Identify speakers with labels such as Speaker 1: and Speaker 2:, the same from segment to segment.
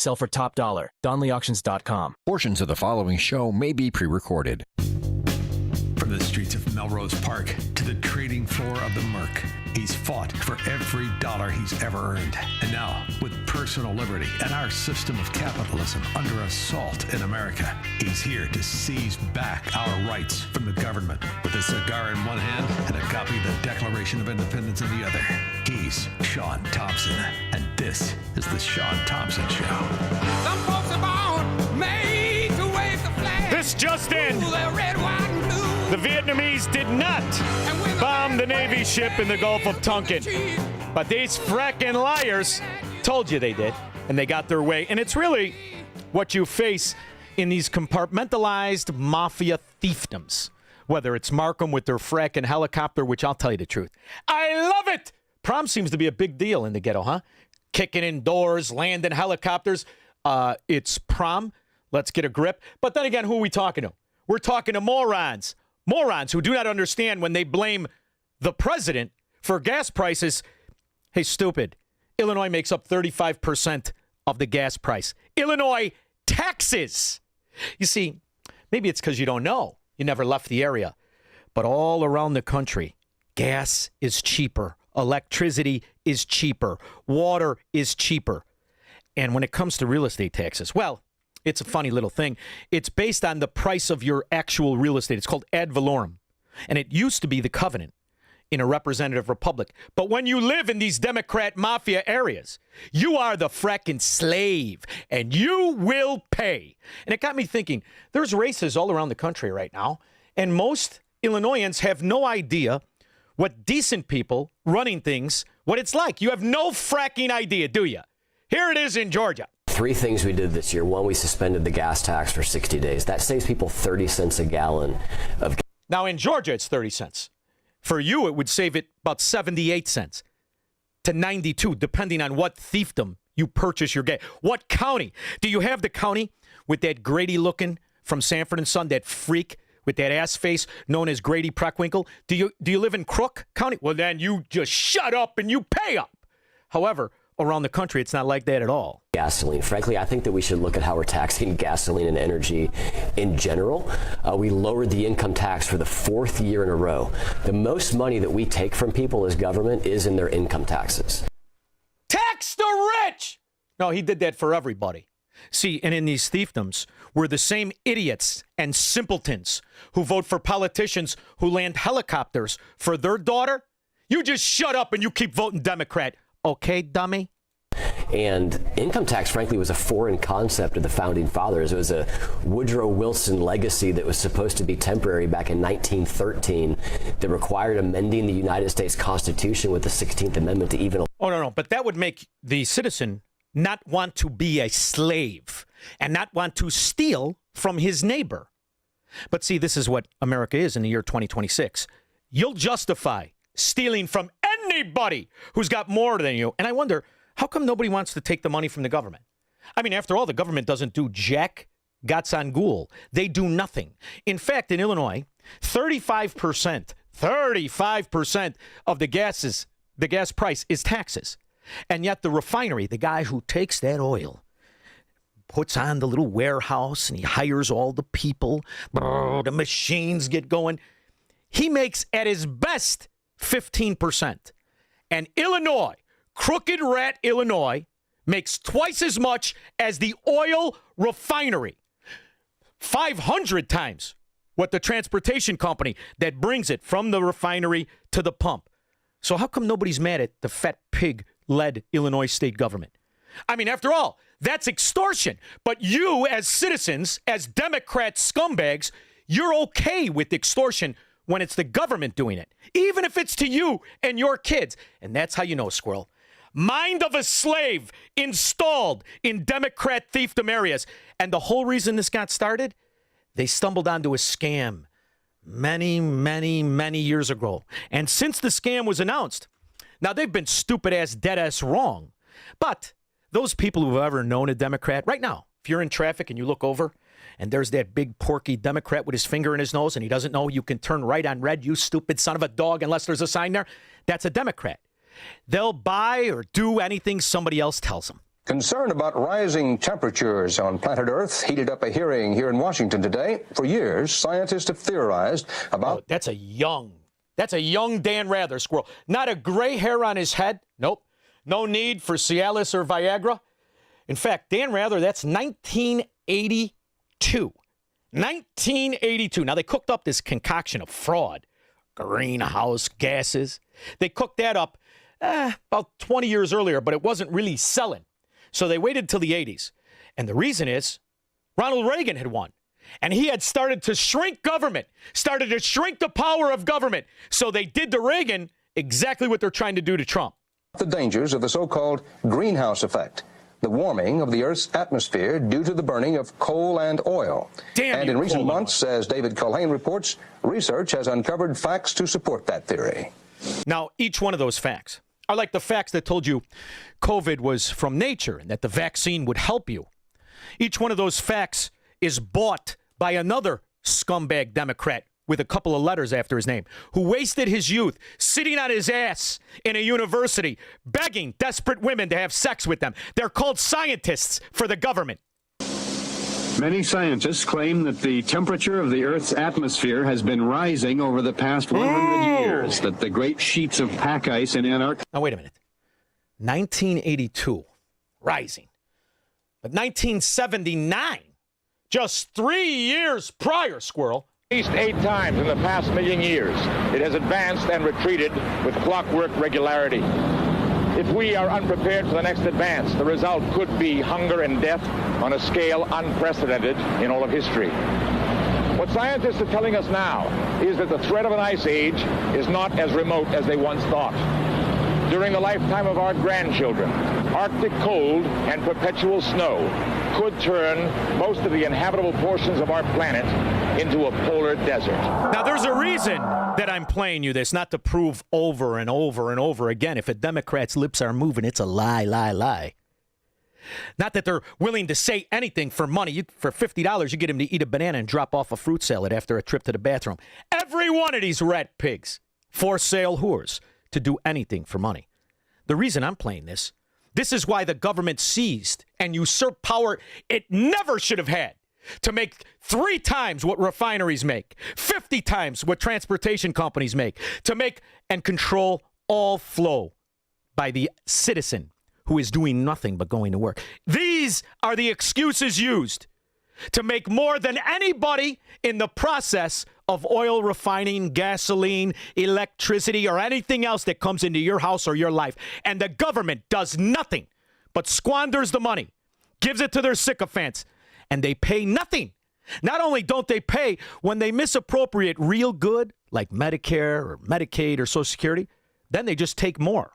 Speaker 1: Sell for top dollar. DonleyAuctions.com.
Speaker 2: Portions of the following show may be pre-recorded.
Speaker 3: From the streets of Melrose Park to the trading floor of the Merc, he's fought for every dollar he's ever earned. And now, with personal liberty and our system of capitalism under assault in America, he's here to seize back our rights from the government. With a cigar in one hand and a copy of the Declaration of Independence in the other, he's Shaun Thompson. And this is the Shaun Thompson Show.
Speaker 4: Some folks are born made to wave the flag.
Speaker 5: This just in.
Speaker 4: Ooh, they're red, white, and blue.
Speaker 5: The Vietnamese did not bomb the Navy ship in the Gulf of Tonkin. But these frickin' liars told you they did, and they got their way. And it's really what you face in these compartmentalized mafia fiefdoms. Whether it's Markham with their frackin' helicopter, which I'll tell you the truth, I love it! Prom seems to be a big deal in the ghetto, huh? Kicking in doors, landing helicopters. It's prom. Let's get a grip. But then again, who are we talking to? We're talking to morons. Morons who do not understand when they blame the president for gas prices. Hey, stupid. Illinois makes up 35% of the gas price. Illinois taxes. You see, maybe it's because you don't know. You never left the area. But all around the country, gas is cheaper. Electricity is cheaper. Water is cheaper. And when it comes to real estate taxes, well, it's a funny little thing. It's based on the price of your actual real estate. It's called ad valorem. And it used to be the covenant in a representative republic. But when you live in these Democrat mafia areas, you are the frackin' slave, and you will pay. And it got me thinking, there's races all around the country right now, and most Illinoisans have no idea what decent people running things, what it's like. You have no fracking idea, do you? Here it is in Georgia.
Speaker 6: 3 things we did this year. 1, we suspended the gas tax for 60 days. That saves people 30 cents a gallon of gas.
Speaker 5: Now, in Georgia, it's 30 cents. For you, it would save it about 78 cents to 92, depending on what fiefdom you purchase your gas. What county? Do you have the county with that Grady-looking from Sanford and Son, that freak with that ass face known as Grady Preckwinkle? Do you live in Crook County? Well, then you just shut up and you pay up. However, around the country, it's not like that at all.
Speaker 6: Gasoline. Frankly, I think that we should look at how we're taxing gasoline and energy in general. We lowered the income tax for the 4th year in a row. The most money that we take from people as government is in their income taxes.
Speaker 5: Tax the rich! No, he did that for everybody. See, and in these fiefdoms, we're the same idiots and simpletons who vote for politicians who land helicopters for their daughter. You just shut up and you keep voting Democrat. Okay, dummy?
Speaker 6: And income tax, frankly, was a foreign concept of the founding fathers. It was a Woodrow Wilson legacy that was supposed to be temporary back in 1913 that required amending the United States Constitution with the 16th Amendment to even...
Speaker 5: Oh, no. But that would make the citizen not want to be a slave and not want to steal from his neighbor. But see, this is what America is in the year 2026. You'll justify stealing from anybody who's got more than you. And I wonder, how come nobody wants to take the money from the government? I mean, after all, the government doesn't do jack Gatsan Ghoul. They do nothing. In fact, in Illinois, 35% of the gas price is taxes. And yet the refinery, the guy who takes that oil, puts on the little warehouse and he hires all the people, the machines get going. He makes at his best 15%. And Illinois, crooked rat Illinois, makes twice as much as the oil refinery. 500 times what the transportation company that brings it from the refinery to the pump. So how come nobody's mad at the fat pig-led Illinois state government? I mean, after all, that's extortion. But you, as citizens, as Democrat scumbags, you're okay with extortion when it's the government doing it, even if it's to you and your kids. And that's how you know, squirrel. Mind of a slave installed in Democrat fiefdom areas. And the whole reason this got started, they stumbled onto a scam many, many, many years ago. And since the scam was announced, now they've been stupid-ass, dead-ass wrong. But those people who have ever known a Democrat, right now, if you're in traffic and you look over, and there's that big porky Democrat with his finger in his nose, and he doesn't know you can turn right on red, you stupid son of a dog, unless there's a sign there, that's a Democrat. They'll buy or do anything somebody else tells them.
Speaker 7: Concern about rising temperatures on planet Earth heated up a hearing here in Washington today. For years, scientists have theorized about...
Speaker 5: Oh, that's a young Dan Rather squirrel. Not a gray hair on his head. Nope. No need for Cialis or Viagra. In fact, Dan Rather, that's 1982. 1982. Now, they cooked up this concoction of fraud. Greenhouse gases. They cooked that up about 20 years earlier, but it wasn't really selling. So they waited till the 80s. And the reason is Ronald Reagan had won. And he had started to shrink government, started to shrink the power of government. So they did to Reagan exactly what they're trying to do to Trump.
Speaker 7: the dangers of the so-called greenhouse effect, the warming of the Earth's atmosphere due to the burning of coal and oil. And in recent months, as David Culhane reports, research has uncovered facts to support that theory.
Speaker 5: Now, each one of those facts are like the facts that told you COVID was from nature and that the vaccine would help you. Each one of those facts is bought by another scumbag Democrat with a couple of letters after his name, who wasted his youth sitting on his ass in a university, begging desperate women to have sex with them. They're called scientists for the government.
Speaker 8: Many scientists claim that the temperature of the Earth's atmosphere has been rising over the past 100 years, that the great sheets of pack ice in Antarctica...
Speaker 5: Now, wait a minute. 1982, rising. But 1979, just 3 years prior, squirrel,
Speaker 9: At least 8 times in the past million years, it has advanced and retreated with clockwork regularity. If we are unprepared for the next advance, the result could be hunger and death on a scale unprecedented in all of history. What scientists are telling us now is that the threat of an ice age is not as remote as they once thought. During the lifetime of our grandchildren, Arctic cold and perpetual snow could turn most of the inhabitable portions of our planet into a polar desert.
Speaker 5: Now, there's a reason that I'm playing you this, not to prove over and over and over again. If a Democrat's lips are moving, it's a lie, lie, lie. Not that they're willing to say anything for money. For $50, you get him to eat a banana and drop off a fruit salad after a trip to the bathroom. Every one of these rat pigs, for sale whores, to do anything for money. The reason I'm playing this is why the government seized and usurped power it never should have had to make 3 times what refineries make, 50 times what transportation companies make, to make and control all flow by the citizen who is doing nothing but going to work. These are the excuses used to make more than anybody in the process of oil refining, gasoline, electricity, or anything else that comes into your house or your life. And the government does nothing but squanders the money, gives it to their sycophants, and they pay nothing. Not only don't they pay, when they misappropriate real good, like Medicare or Medicaid or Social Security, then they just take more.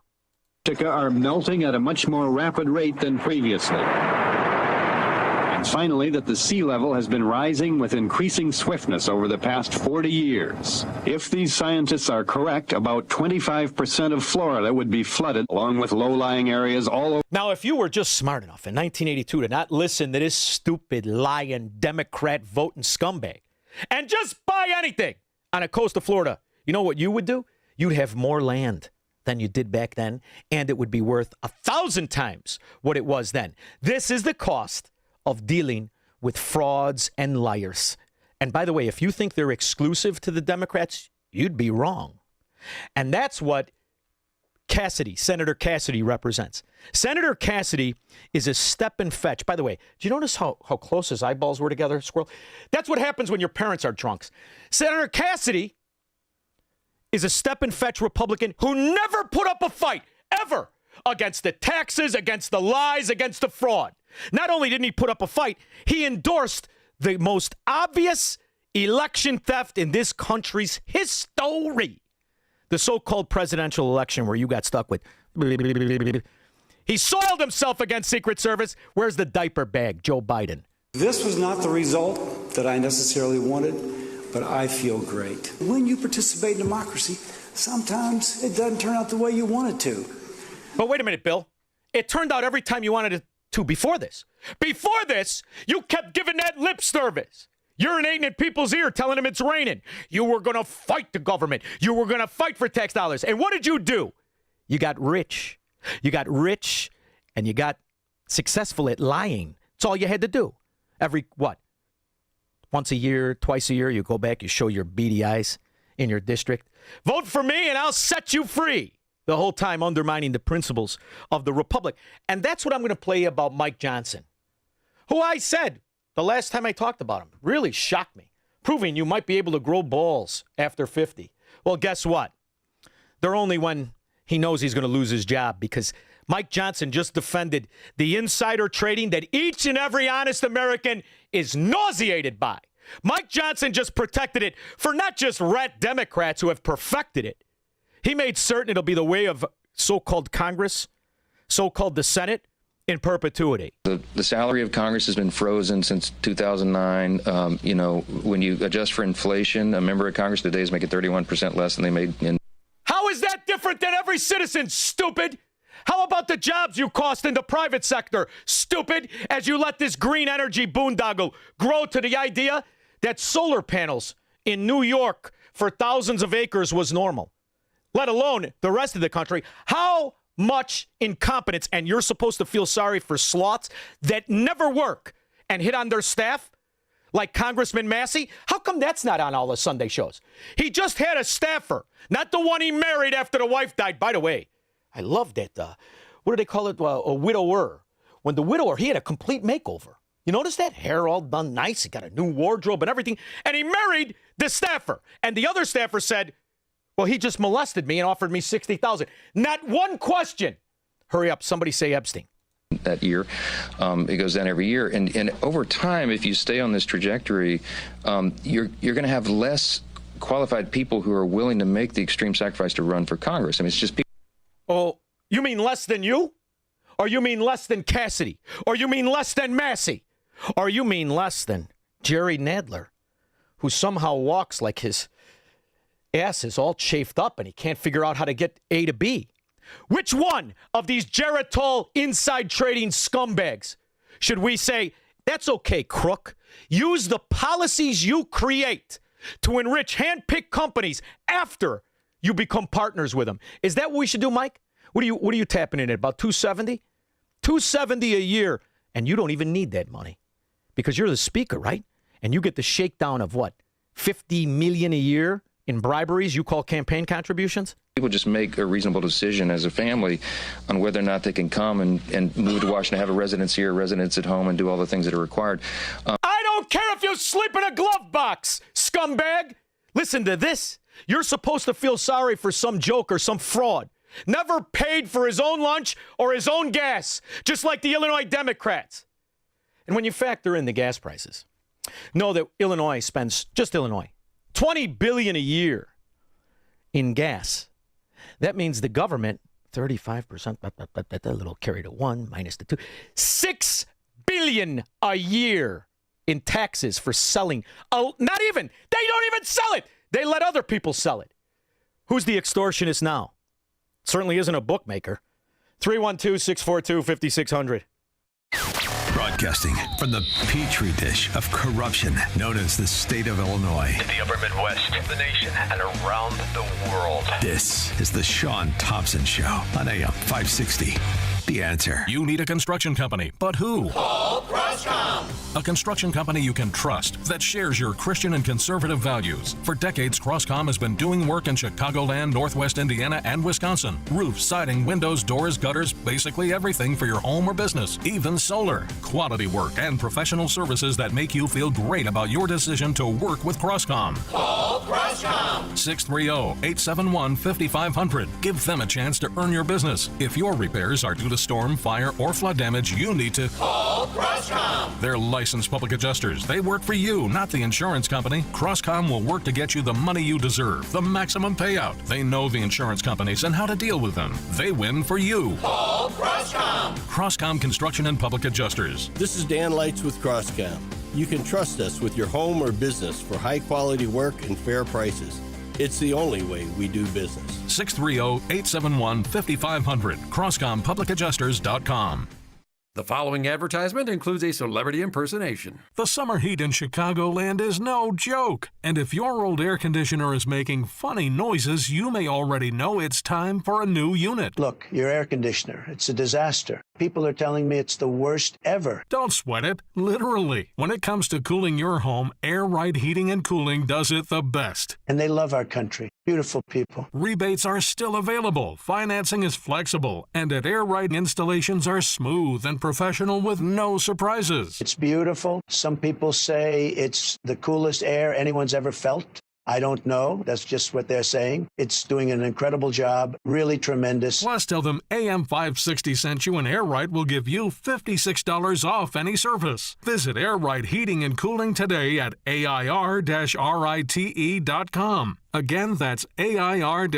Speaker 8: Are melting at a much more rapid rate than previously. And finally, that the sea level has been rising with increasing swiftness over the past 40 years. If these scientists are correct, about 25% of Florida would be flooded, along with low-lying areas all over.
Speaker 5: Now, if you were just smart enough in 1982 to not listen to this stupid, lying, Democrat voting scumbag and just buy anything on the coast of Florida, you know what you would do? You'd have more land than you did back then, and it would be worth 1,000 times what it was then. This is the cost of dealing with frauds and liars. And by the way, if you think they're exclusive to the Democrats, you'd be wrong. And that's what Senator Cassidy represents. Senator Cassidy is a step and fetch. By the way, do you notice how close his eyeballs were together, squirrel? That's what happens when your parents are drunks. Senator Cassidy is a step and fetch Republican who never put up a fight, ever, against the taxes, against the lies, against the fraud. Not only didn't he put up a fight, he endorsed the most obvious election theft in this country's history. The so-called presidential election where you got stuck with. He soiled himself against Secret Service. Where's the diaper bag, Joe Biden?
Speaker 10: This was not the result that I necessarily wanted, but I feel great. When you participate in democracy, sometimes it doesn't turn out the way you want it to.
Speaker 5: But wait a minute, Bill. It turned out every time you wanted it to before this. Before this, you kept giving that lip service. Urinating in people's ear, telling them it's raining. You were going to fight the government. You were going to fight for tax dollars. And what did you do? You got rich. You got rich, and you got successful at lying. It's all you had to do. Once a year, twice a year, you go back, you show your beady eyes in your district. Vote for me and I'll set you free. The whole time undermining the principles of the republic. And that's what I'm going to play about Mike Johnson, who I said the last time I talked about him really shocked me, proving you might be able to grow balls after 50. Well, guess what? They're only when he knows he's going to lose his job, because Mike Johnson just defended the insider trading that each and every honest American is nauseated by. Mike Johnson just protected it for not just rat Democrats who have perfected it. He made certain it'll be the way of so-called Congress, so-called the Senate, in perpetuity.
Speaker 11: The salary of Congress has been frozen since 2009. When you adjust for inflation, a member of Congress today is making 31% less than they made in.
Speaker 5: How is that different than every citizen, stupid? How about the jobs you cost in the private sector, stupid, as you let this green energy boondoggle grow to the idea that solar panels in New York for thousands of acres was normal, let alone the rest of the country? How much incompetence, and you're supposed to feel sorry for sloths that never work and hit on their staff, like Congressman Massey? How come that's not on all the Sunday shows? He just had a staffer, not the one he married after the wife died. By the way, I love that, what do they call it, a widower. When the widower, he had a complete makeover. You notice that? Hair all done nice, he got a new wardrobe and everything, and he married the staffer. And the other staffer said, well, he just molested me and offered me $60,000. Not one question. Hurry up, somebody say Epstein.
Speaker 11: That year. It goes down every year. And over time, if you stay on this trajectory, you're going to have less qualified people who are willing to make the extreme sacrifice to run for Congress. I mean, it's just people.
Speaker 5: Oh, you mean less than you? Or you mean less than Cassidy? Or you mean less than Massey? Or you mean less than Jerry Nadler, who somehow walks like his ass is all chafed up and he can't figure out how to get A to B? Which one of these Geritol inside trading scumbags should we say, that's okay, crook? Use the policies you create to enrich hand-picked companies after you become partners with them. Is that what we should do, Mike? What are you tapping in at, about 270? 270 a year, and you don't even need that money because you're the speaker, right? And you get the shakedown of what, 50 million a year in briberies you call campaign contributions?
Speaker 11: People just make a reasonable decision as a family on whether or not they can come and move to Washington, have a residence here, a residence at home, and do all the things that are required.
Speaker 5: I don't care if you sleep in a glove box, scumbag. Listen to this. You're supposed to feel sorry for some joke or some fraud. Never paid for his own lunch or his own gas, just like the Illinois Democrats. And when you factor in the gas prices, know that Illinois spends, just Illinois, $20 billion a year in gas. That means the government, 35%, a little carry to one, minus the two, $6 billion a year in taxes for selling. Oh, not even. They don't even sell it. They let other people sell it. Who's the extortionist now? Certainly isn't a bookmaker. 312-642-5600.
Speaker 3: Broadcasting from the petri dish of corruption known as the state of Illinois.
Speaker 12: In the upper Midwest, the nation, and around the world.
Speaker 3: This is the Shaun Thompson Show on AM 560. The Answer.
Speaker 13: You need a construction company, but who?
Speaker 4: Call Crosscom.
Speaker 13: A construction company you can trust that shares your Christian and conservative values. For decades, Crosscom has been doing work in Chicagoland, Northwest Indiana, and Wisconsin. Roofs, siding, windows, doors, gutters, basically everything for your home or business, even solar. Quality work and professional services that make you feel great about your decision to work with Crosscom.
Speaker 4: Call Crosscom.
Speaker 13: 630-871-5500. Give them a chance to earn your business. If your repairs are due to storm, fire, or flood damage, you need to
Speaker 4: call Crosscom.
Speaker 13: They're licensed public adjusters. They work for you, not the insurance company. Crosscom will work to get you the money you deserve, the maximum payout. They know the insurance companies and how to deal with them. They win for you.
Speaker 4: Call Crosscom.
Speaker 13: Crosscom Construction and Public Adjusters.
Speaker 14: This is Dan Lights with Crosscom. You can trust us with your home or business for high-quality work and fair prices. It's the only way we do business.
Speaker 13: 630-871-5500. CrosscomPublicAdjusters.com.
Speaker 15: The following advertisement includes a celebrity impersonation.
Speaker 13: The summer heat in Chicagoland is no joke. And if your old air conditioner is making funny noises, you may already know it's time for a new unit.
Speaker 16: Look, your air conditioner, it's a disaster.
Speaker 10: People are telling me it's the worst ever.
Speaker 13: Don't sweat it, literally. When it comes to cooling your home, Air Right Heating and Cooling does it the best.
Speaker 10: And they love our country. Beautiful people.
Speaker 13: Rebates are still available, financing is flexible, and at Air Right installations are smooth and professional with no surprises.
Speaker 10: It's beautiful. Some people say it's the coolest air anyone's ever felt. I don't know. That's just what they're saying. It's doing an incredible job. Really tremendous.
Speaker 13: Plus, tell them AM 560 sent you, and Air Right will give you $56 off any service. Visit Air Right Heating and Cooling today at AIR-RITE.com. Again, that's AIR-RITE.com.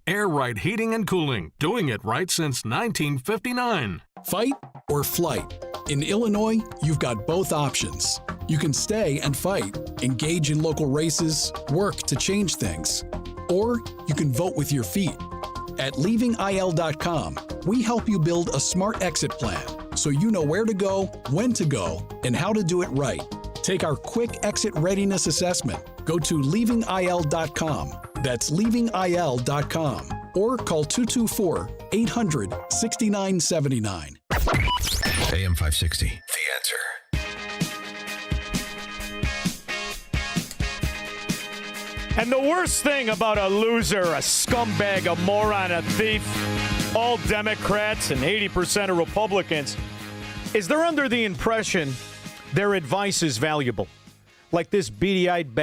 Speaker 13: Air Right Heating and Cooling, doing it right since 1959.
Speaker 16: Fight or flight? In Illinois, you've got both options. You can stay and fight, engage in local races, work to change things. Or you can vote with your feet. At leavingil.com, we help you build a smart exit plan so you know where to go, when to go, and how to do it right. Take our quick exit readiness assessment. Go to leavingil.com. That's leavingil.com. Or call 224-800-6979.
Speaker 2: AM 560, The Answer.
Speaker 5: And the worst thing about a loser, a scumbag, a moron, a thief, all Democrats and 80% of Republicans, is they're under the impression their advice is valuable. Like this beady-eyed bag.